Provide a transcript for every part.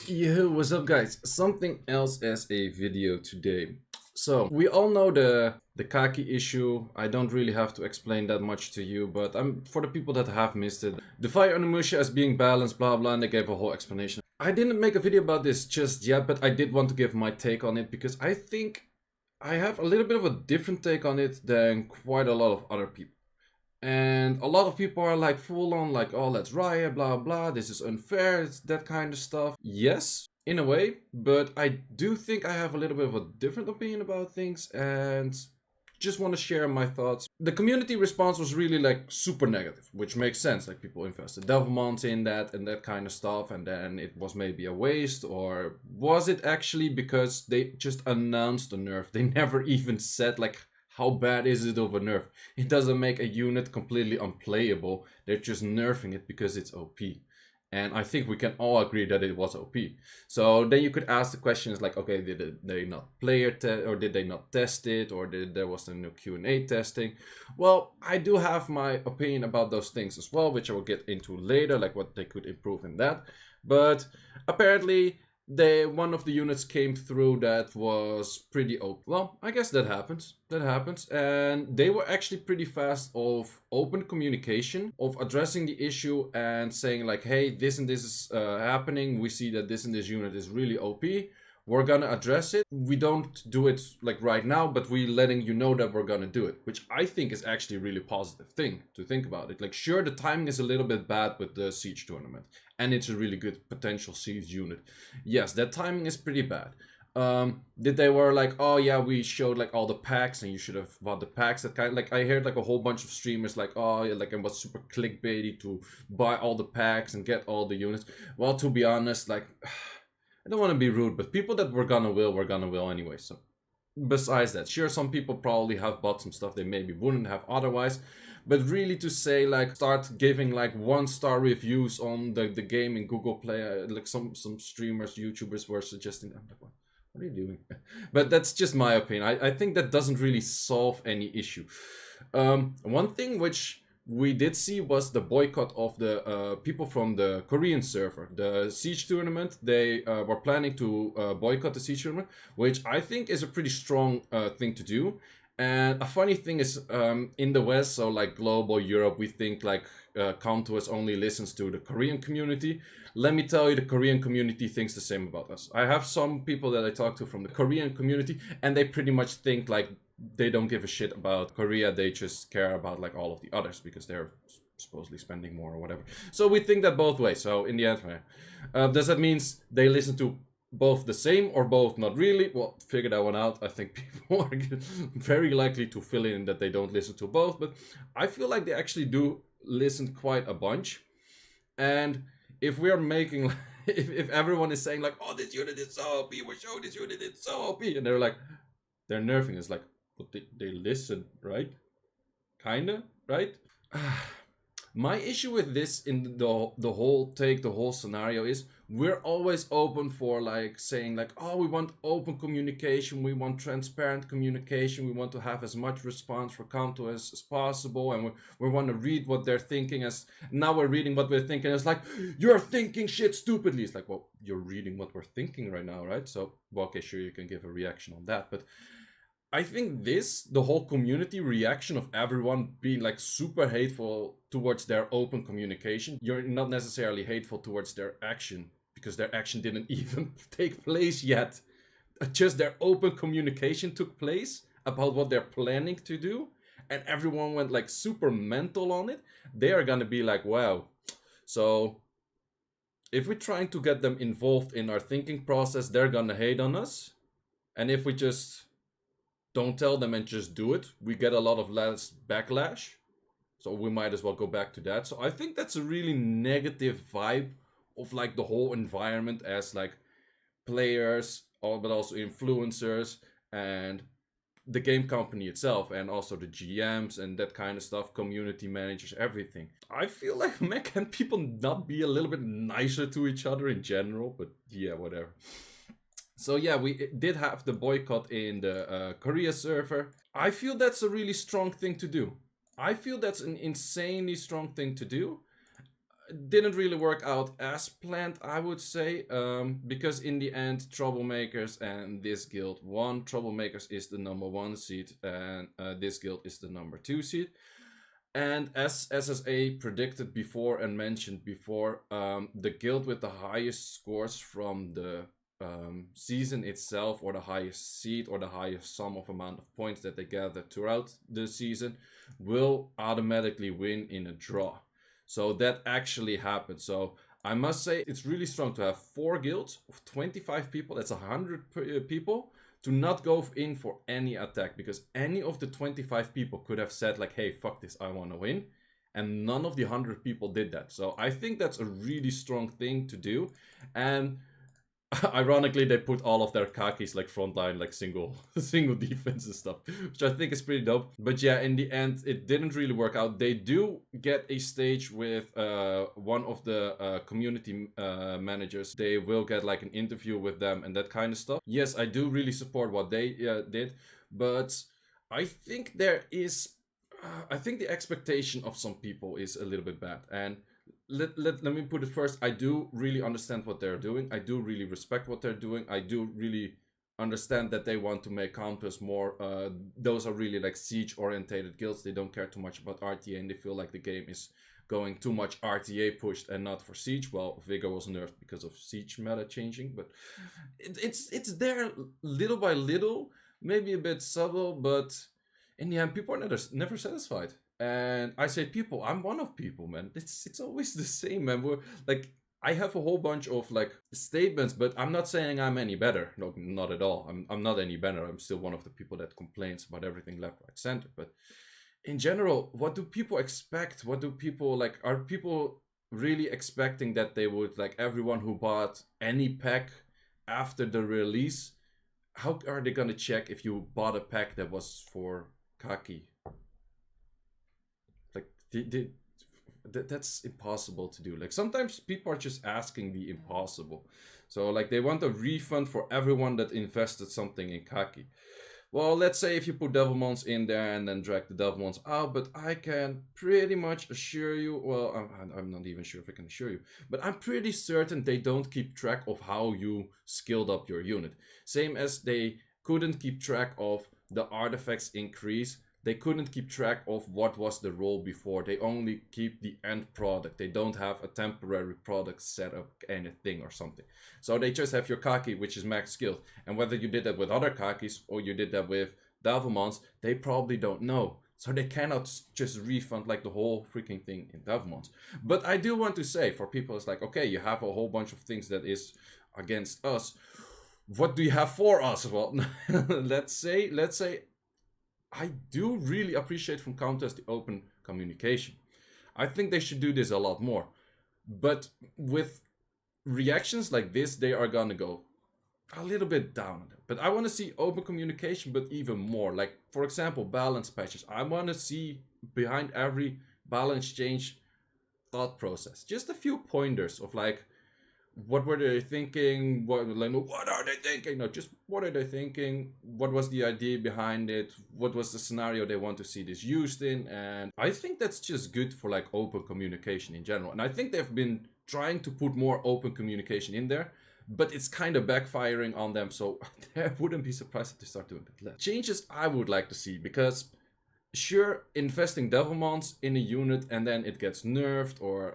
Yo, what's up guys? Something else as a video today. So, we all know the Kaki issue. I don't really have to explain that much to you, but for the people that have missed it. The fire Onimusha as being balanced, blah blah, and they gave a whole explanation. I didn't make a video about this just yet, but I did want to give my take on it because I think I have a little bit of a different take on it than quite a lot of other people. And a lot of people are like full on like, oh, let's riot, blah blah, this is unfair, it's that kind of stuff. Yes, in a way, but I do think I have a little bit of a different opinion about things and just want to share my thoughts. The community response was really like super negative, which makes sense. Like people invested devilmons in that and that kind of stuff, and then it was maybe a waste, or was it actually because they just announced a nerf? They never even said like, how bad is it of a nerf? It doesn't make a unit completely unplayable. They're just nerfing it because it's OP. And I think we can all agree that it was OP. So then you could ask the questions like, okay, did they not play it, or did they not test it, or there was no Q&A testing? Well, I do have my opinion about those things as well, which I will get into later, like what they could improve in that. But apparently, one of the units came through that was pretty open. Well, I guess that happens. That happens. And they were actually pretty fast of open communication, of addressing the issue and saying like, hey, this and this is happening. We see that this and this unit is really OP. We're gonna address it. We don't do it like right now, but we're letting you know that we're gonna do it, which I think is actually a really positive thing to think about it. Like, sure, the timing is a little bit bad with the Siege tournament, and it's a really good potential Siege unit. Yes, that timing is pretty bad. Did they were like, oh yeah, we showed like all the packs and you should have bought the packs, that kind of, like I heard like a whole bunch of streamers like, oh yeah, like it was super clickbaity to buy all the packs and get all the units. Well, to be honest, like I don't want to be rude, but people that were gonna will anyway. So besides that, sure, some people probably have bought some stuff they maybe wouldn't have otherwise, but really to say like start giving like 1-star reviews on the game in Google Play, like some streamers, YouTubers were suggesting, I'm like, what are you doing? But that's just my opinion. I think that doesn't really solve any issue. One thing which we did see was the boycott of the people from the Korean server. The Siege tournament, they were planning to boycott the Siege tournament, which I think is a pretty strong thing to do. And a funny thing is, in the West, so like global Europe, we think like Com2us only listens to the Korean community. Let me tell you, the Korean community thinks the same about us. I have some people that I talk to from the Korean community, and they pretty much think like they don't give a shit about Korea. They just care about like all of the others because they're supposedly spending more or whatever. So we think that both ways. So in the end, does that mean they listen to both the same or both not really? Well, figure that one out. I think people are very likely to fill in that they don't listen to both, but I feel like they actually do listen quite a bunch. And if we're making if everyone is saying like, oh, this unit is so OP, we're showing this unit is so OP, and they're like, they're nerfing, it's like, but they listen, right? Kinda, right? My issue with this in the whole scenario is we're always open for like saying like, oh, we want open communication, we want transparent communication, we want to have as much response for Com2us as possible, and we want to read what they're thinking. As now we're reading what we're thinking, it's like, you're thinking shit stupidly. It's like, well, you're reading what we're thinking right now, right? So, well, okay, sure, you can give a reaction on that, but I think the whole community reaction of everyone being like super hateful towards their open communication, you're not necessarily hateful towards their action because their action didn't even take place yet. Just their open communication took place about what they're planning to do, and everyone went like super mental on it. They are gonna be like, wow. So if we're trying to get them involved in our thinking process, they're gonna hate on us. And if we just don't tell them and just do it, we get a lot of less backlash. So we might as well go back to that. So I think that's a really negative vibe of like the whole environment as like players, but also influencers and the game company itself, and also the GMs and that kind of stuff, community managers, everything. I feel like, man, can people not be a little bit nicer to each other in general? But yeah, whatever. So yeah, we did have the boycott in the Korea server. I feel that's a really strong thing to do. I feel that's an insanely strong thing to do. didn't really work out as planned, I would say, because in the end, Troublemakers and this guild won. Troublemakers is the #1 seed, and this guild is the #2 seed. And as SSA predicted before and mentioned before, the guild with the highest scores from the season itself, or the highest seed, or the highest sum of amount of points that they gather throughout the season, will automatically win in a draw. So that actually happened. So I must say it's really strong to have 4 guilds of 25 people. That's 100 people to not go in for any attack, because any of the 25 people could have said like, hey, fuck this, I want to win. And none of the 100 people did that. So I think that's a really strong thing to do. And ironically, they put all of their Kakis like frontline, like single defense and stuff, which I think is pretty dope. But yeah, in the end, it didn't really work out. They do get a stage with one of the community managers. They will get like an interview with them and that kind of stuff. Yes, I do really support what they did, but I think there is, I think the expectation of some people is a little bit bad. And let me put it first. I do really understand what they're doing. I do really respect what they're doing. I do really understand that they want to make Com2us more. Those are really like siege orientated guilds. They don't care too much about RTA, and they feel like the game is going too much RTA pushed and not for siege. Well, Vigor was nerfed because of siege meta changing, but it's there little by little, maybe a bit subtle, but in the end, people are never satisfied. And I say people, I'm one of people, man. It's always the same, man. We're like, I have a whole bunch of like statements, but I'm not saying I'm any better. No, not at all. I'm not any better. I'm still one of the people that complains about everything left, right, center. But in general, what do people expect? What do people like? Are people really expecting that they would, like, everyone who bought any pack after the release, how are they gonna check if you bought a pack that was for Kaki? That's impossible to do. Like, sometimes people are just asking the impossible. So like, they want a refund for everyone that invested something in Kaki. Well, let's say if you put devilmons in there and then drag the devilmons out, but I can pretty much assure you, well, I'm not even sure if I can assure you, but I'm pretty certain they don't keep track of how you skilled up your unit. Same as they couldn't keep track of the artifacts increase. They couldn't keep track of what was the role before. They only keep the end product. They don't have a temporary product set up, anything or something. So they just have your Kaki, which is max skilled. And whether you did that with other Kakis or you did that with Devilmons, they probably don't know. So they cannot just refund like the whole freaking thing in Devilmons. But I do want to say, for people, it's like, okay, you have a whole bunch of things that is against us. What do you have for us? Well, let's say I do really appreciate from Com2us the open communication. I think they should do this a lot more. But with reactions like this, they are gonna go a little bit down on it. But I want to see open communication, but even more. Like, for example, balance patches. I want to see behind every balance change thought process. Just a few pointers of like, what were they thinking? What are they thinking? No, just what are they thinking? What was the idea behind it? What was the scenario they want to see this used in? And I think that's just good for like open communication in general. And I think they've been trying to put more open communication in there, but it's kind of backfiring on them. So I wouldn't be surprised if they start doing it less. Changes I would like to see, because sure, investing Devilmons in a unit and then it gets nerfed or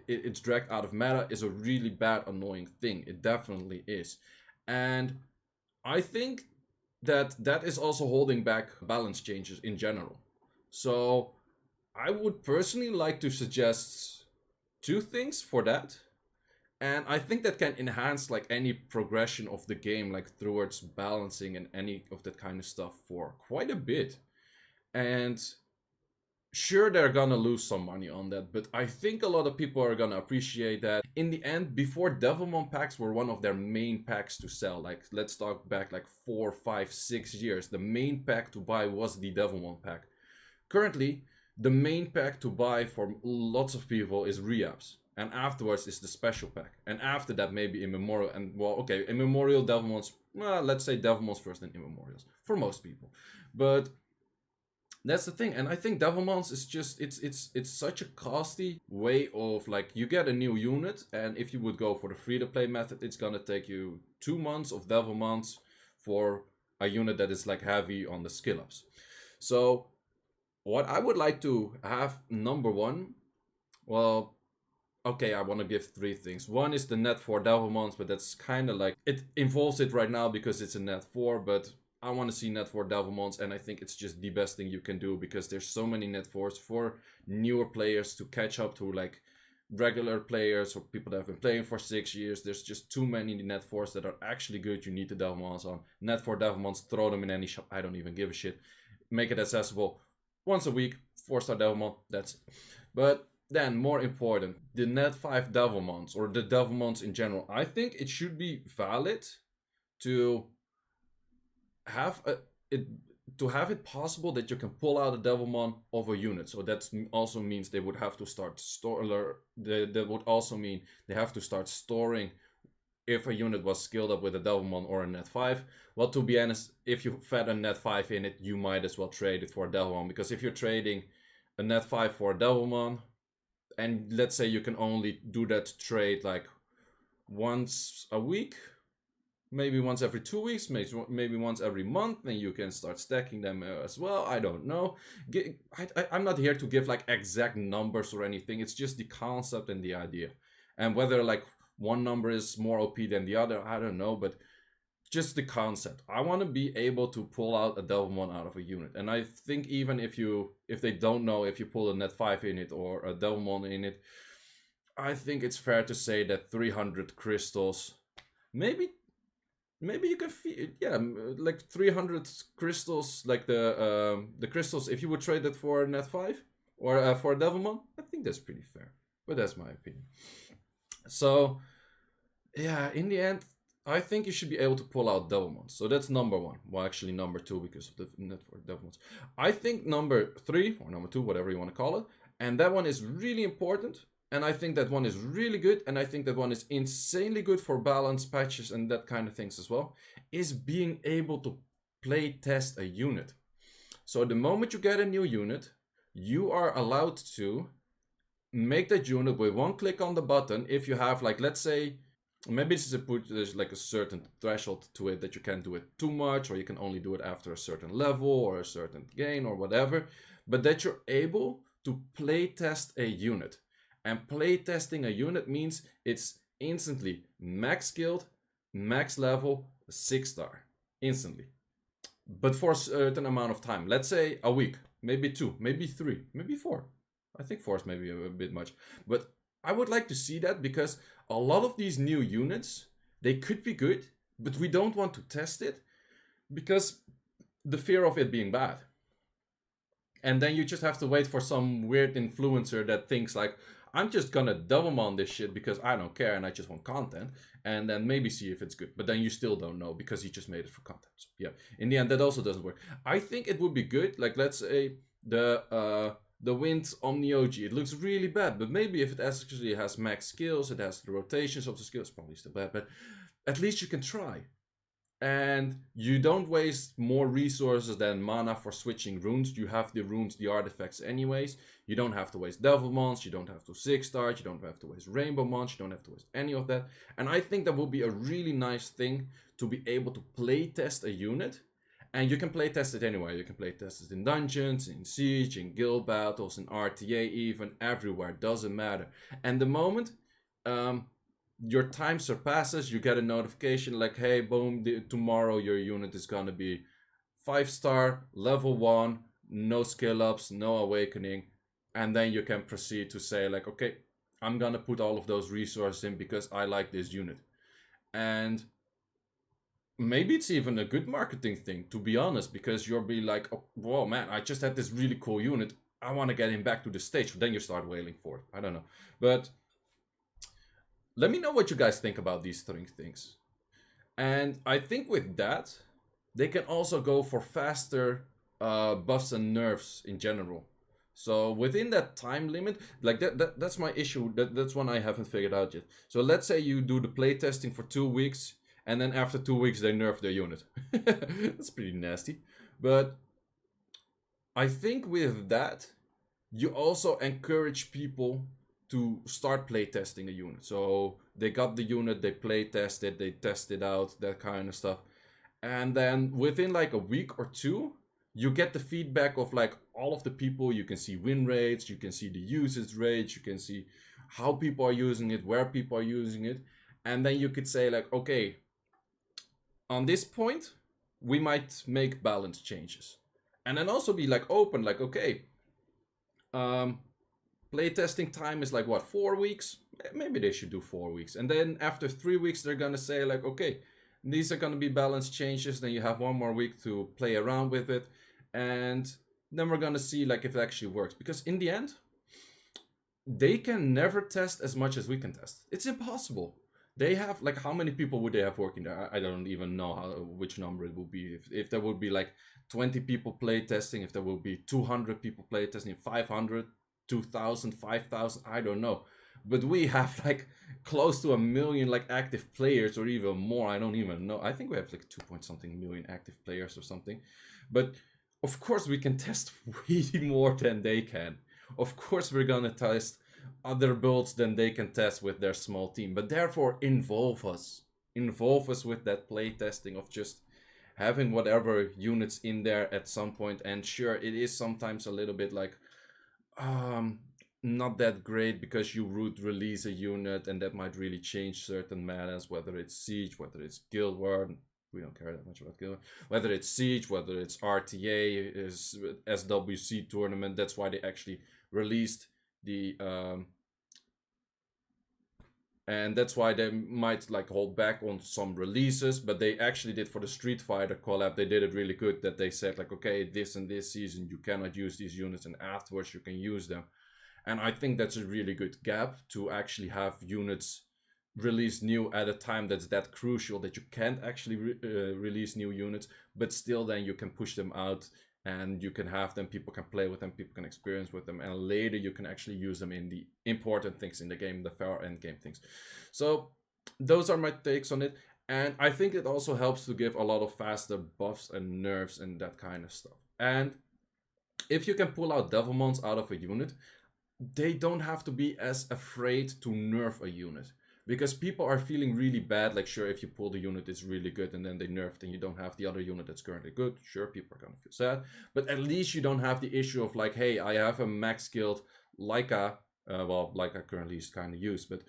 it's dragged out of meta is a really bad, annoying thing. It definitely is. And I think that that is also holding back balance changes in general. So I would personally like to suggest 2 things for that. And I think that can enhance like any progression of the game, like towards balancing and any of that kind of stuff for quite a bit. And sure, they're gonna lose some money on that, but I think a lot of people are gonna appreciate that. In the end, before, Devilmon packs were one of their main packs to sell. Like, let's talk back like 4, 5, 6 years. The main pack to buy was the Devilmon pack. Currently, the main pack to buy for lots of people is Reabs. And afterwards is the special pack. And after that, maybe Immemorial. And, well, okay, Immemorial, Devilmons, well, let's say Devilmons first, then Immemorials. For most people. But That's the thing, and I think devilmons is just it's such a costly way of, like, you get a new unit, and if you would go for the free to play method, it's gonna take you 2 months of devilmons for a unit that is like heavy on the skill ups. So what I would like to have, number one, well, okay, I want to give three things. One is the net 4 devilmons, but that's kind of like, it involves it right now because it's a net 4, but I want to see net 4 devilmons, and I think it's just the best thing you can do because there's so many net 4s for newer players to catch up to, like, regular players or people that have been playing for 6 years. There's just too many net 4s that are actually good. You need the devilmons on. Net 4 devilmons, throw them in any shop. I don't even give a shit. Make it accessible once a week. 4-star devilmon, that's it. But then, more important, the net 5 devilmons, or the devilmons in general. I think it should be valid to have it possible that you can pull out a devilmon of a unit. So that also means they would have to start that would also mean they have to start storing if a unit was skilled up with a devilmon or a net 5. Well, to be honest, if you fed a net 5 in it, you might as well trade it for a devilmon, because if you're trading a net 5 for a devilmon, and let's say you can only do that trade like once a week, maybe once every 2 weeks, maybe once every month, then you can start stacking them as well. I don't know. I'm not here to give like exact numbers or anything. It's just the concept and the idea. And whether like one number is more OP than the other, I don't know, but just the concept. I want to be able to pull out a devilmon out of a unit. And I think even if they don't know if you pull a net 5 in it or a devilmon in it, I think it's fair to say that 300 crystals, maybe you can like 300 crystals, like the crystals, if you would trade it for a net 5 or for a devilmon, I think that's pretty fair. But that's my opinion. So yeah, in the end, I think you should be able to pull out devilmons. So that's number one. Well, actually number two, because of the net for devilmons. I think number three, or number two, whatever you want to call it, and that one is really important. And I think that one is really good. And I think that one is insanely good for balance patches and that kind of things as well, is being able to play test a unit. So the moment you get a new unit, you are allowed to make that unit with one click on the button. If you have, like, let's say, maybe there's like a certain threshold to it that you can't do it too much, or you can only do it after a certain level or a certain gain or whatever, but that you're able to play test a unit. And play testing a unit means it's instantly max skilled, max level, 6-star, instantly. But for a certain amount of time, let's say a week, maybe 2, maybe 3, maybe 4. I think 4 is maybe a bit much, but I would like to see that, because a lot of these new units, they could be good, but we don't want to test it because the fear of it being bad. And then you just have to wait for some weird influencer that thinks like, I'm just gonna devilmon this shit because I don't care and I just want content, and then maybe see if it's good. But then you still don't know because he just made it for content. So yeah, in the end, that also doesn't work. I think it would be good, like, let's say the Wind Omnioji. It looks really bad, but maybe if it actually has max skills, it has the rotations of the skills, probably still bad, but at least you can try. And you don't waste more resources than mana for switching runes. You have the runes, the artifacts anyways. You don't have to waste devilmons, you don't have to 6-star, you don't have to waste rainbow mons, you don't have to waste any of that. And I think that would be a really nice thing to be able to play test a unit. And you can play test it anywhere. You can play test it in dungeons, in siege, in guild battles, in RTA, even everywhere. Doesn't matter. And the moment your time surpasses, you get a notification like, hey, boom, tomorrow your unit is gonna be 5-star, level 1, no skill ups, no awakening. And then you can proceed to say like, okay, I'm gonna put all of those resources in because I like this unit. And maybe it's even a good marketing thing, to be honest, because you'll be like, oh, whoa, man, I just had this really cool unit. I want to get him back to the stage. Then you start wailing for it. I don't know. But let me know what you guys think about these 3 things. And I think with that, they can also go for faster buffs and nerfs in general. So within that time limit, like that's my issue. That's one I haven't figured out yet. So let's say you do the playtesting for 2 weeks, and then after 2 weeks they nerf their unit. That's pretty nasty. But I think with that, you also encourage people to start playtesting a unit. So they got the unit, they playtest it, they test it out, that kind of stuff. And then within like a week or two, you get the feedback of like all of the people. You can see win rates, you can see the usage rates, you can see how people are using it, where people are using it. And then you could say like, okay, on this point, we might make balance changes. And then also be like open, like, okay, um, playtesting time is like what, 4 weeks? Maybe they should do 4 weeks. And then after 3 weeks, they're gonna say like, okay, these are gonna be balance changes. Then you have 1 more week to play around with it, and then we're gonna see like if it actually works. Because in the end, they can never test as much as we can test. It's impossible. They have like, how many people would they have working there? I don't even know which number it would be. If there would be like 20 people play testing, if there would be 200 people play testing, 500, 2000, 5000, I don't know. But we have like close to 1 million like active players, or even more. I don't even know. I think we have like 2 point something million active players or something. But of course we can test way more than they can. Of course we're gonna test other builds than they can test with their small team. But therefore involve us. Involve us with that play testing of just having whatever units in there at some point. And sure, it is sometimes a little bit like not that great, because you would release a unit and that might really change certain metas, whether it's Siege, whether it's Guild War. We don't care that much about Guild War. Whether it's Siege, whether it's RTA, is SWC tournament. That's why they actually released the and that's why they might like hold back on some releases, but they actually did for the Street Fighter collab. They did it really good, that they said like, okay, this and this season you cannot use these units, and afterwards you can use them. And I think that's a really good gap, to actually have units release new at a time that's that crucial, that you can't actually release new units, but still then you can push them out and you can have them, people can play with them, people can experience with them, and later you can actually use them in the important things in the game, the fair end game things. So those are my takes on it. And I think it also helps to give a lot of faster buffs and nerfs and that kind of stuff. And if you can pull out devilmons out of a unit, they don't have to be as afraid to nerf a unit. Because people are feeling really bad, like sure, if you pull the unit, it's really good, and then they nerfed and you don't have the other unit that's currently good. Sure, people are gonna feel sad, but at least you don't have the issue of like, hey, I have a max skilled Leica, well, Leica currently is kind of used, but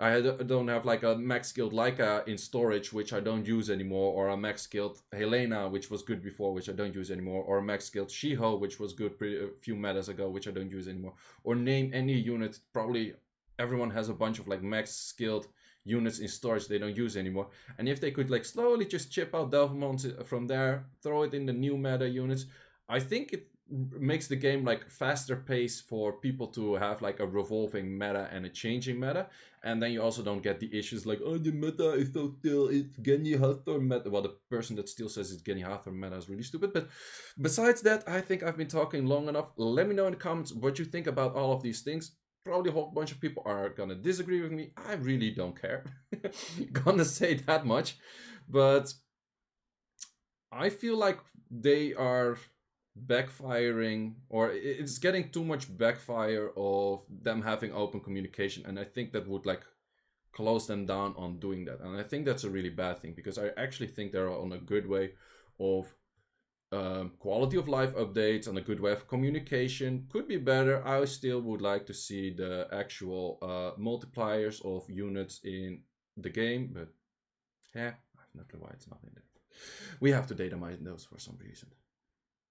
I don't have like a max skilled Leica in storage, which I don't use anymore, or a max skilled Helena, which was good before, which I don't use anymore, or a max skilled Shiho, which was good a few metas ago, which I don't use anymore. Or name any unit. Probably everyone has a bunch of like max skilled units in storage they don't use anymore. And if they could like slowly just chip out devilmons from there, throw it in the new meta units, I think it makes the game like faster pace for people to have like a revolving meta and a changing meta. And then you also don't get the issues like, oh, the meta is so still, it's Genji Hathor meta. Well, the person that still says it's Genji Hathor meta is really stupid. But besides that, I think I've been talking long enough. Let me know in the comments what you think about all of these things. Probably a whole bunch of people are gonna disagree with me. I really don't care. Gonna say that much. But I feel like they are backfiring, or it's getting too much backfire of them having open communication, and I think that would like close them down on doing that. And I think that's a really bad thing, because I actually think they're on a good way of quality of life updates, and a good way of communication. Could be better. I still would like to see the actual multipliers of units in the game, but yeah, I have no clue why it's not in there. We have to data mine those for some reason.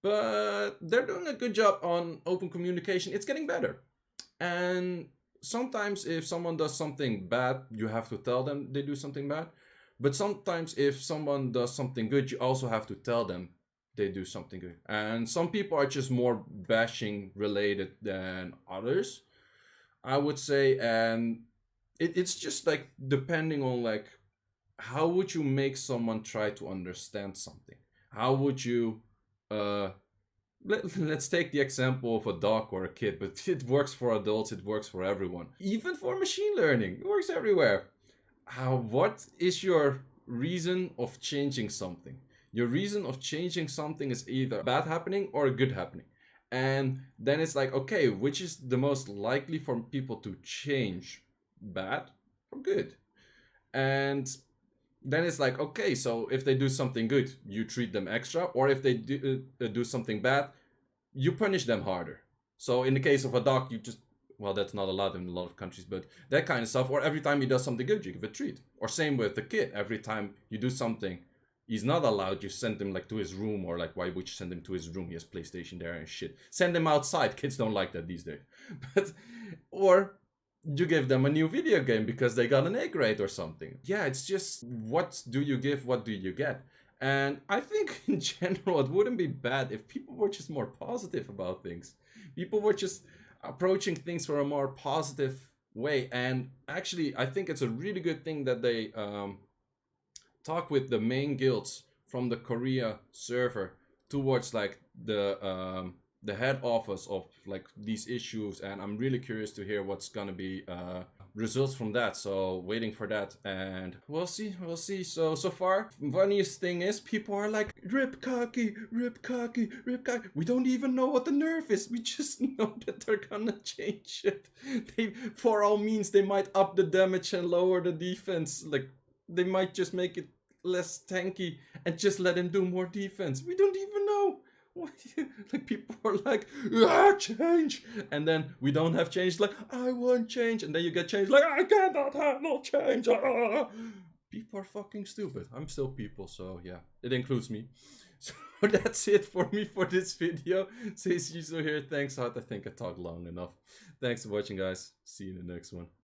But they're doing a good job on open communication. It's getting better. And sometimes if someone does something bad, you have to tell them they do something bad. But sometimes if someone does something good, you also have to tell them they do something good. And some people are just more bashing related than others, I would say. And it's just like depending on like, how would you make someone try to understand something? How would you let's take the example of a dog or a kid, but it works for adults, it works for everyone. Even for machine learning, it works everywhere. What is your reason of changing something? Your reason of changing something is either bad happening or a good happening. And then it's like, okay, which is the most likely for people to change? Bad or good? And then it's like, okay, so if they do something good, you treat them extra, or if they do something bad, you punish them harder. So in the case of a dog, you just, well, that's not allowed in a lot of countries, but that kind of stuff. Or every time he does something good, you give a treat. Or same with the kid. Every time you do something he's not allowed, you send him like to his room, or like, why would you send him to his room? He has PlayStation there and shit. Send him outside. Kids don't like that these days. But or you give them a new video game because they got an A grade or something. Yeah, it's just, what do you give, what do you get? And I think in general it wouldn't be bad if people were just more positive about things. People were just approaching things from a more positive way. And actually, I think it's a really good thing that they talk with the main guilds from the Korea server towards like the head office of like these issues. And I'm really curious to hear what's gonna be results from that, so waiting for that, and we'll see. So far, funniest thing is people are like, rip Kaki, rip Kaki, rip Kaki. We don't even know what the nerf is, we just know that they're gonna change it. They, for all means, they might up the damage and lower the defense. Like, they might just make it less tanky and just let him do more defense. We don't even know. Like, people are like, change, and then we don't have change. Like, I want change, and then you get change. Like, I cannot handle change. People are fucking stupid. I'm still people, so yeah, it includes me. So that's it for me for this video. Seiishizo here. Thanks, Hot. I think I talked long enough. Thanks for watching, guys. See you in the next one.